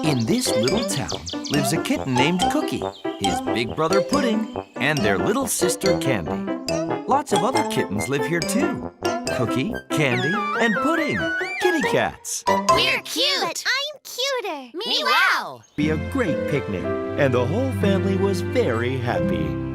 In this little town lives a kitten named Cookie, his big brother Pudding, and their little sister Candy. Lots of other kittens live here too. Cookie, Candy, and Pudding, kitty cats. We're cute! But I'm cuter! Meow! Be a great picnic, and the whole family was very happy.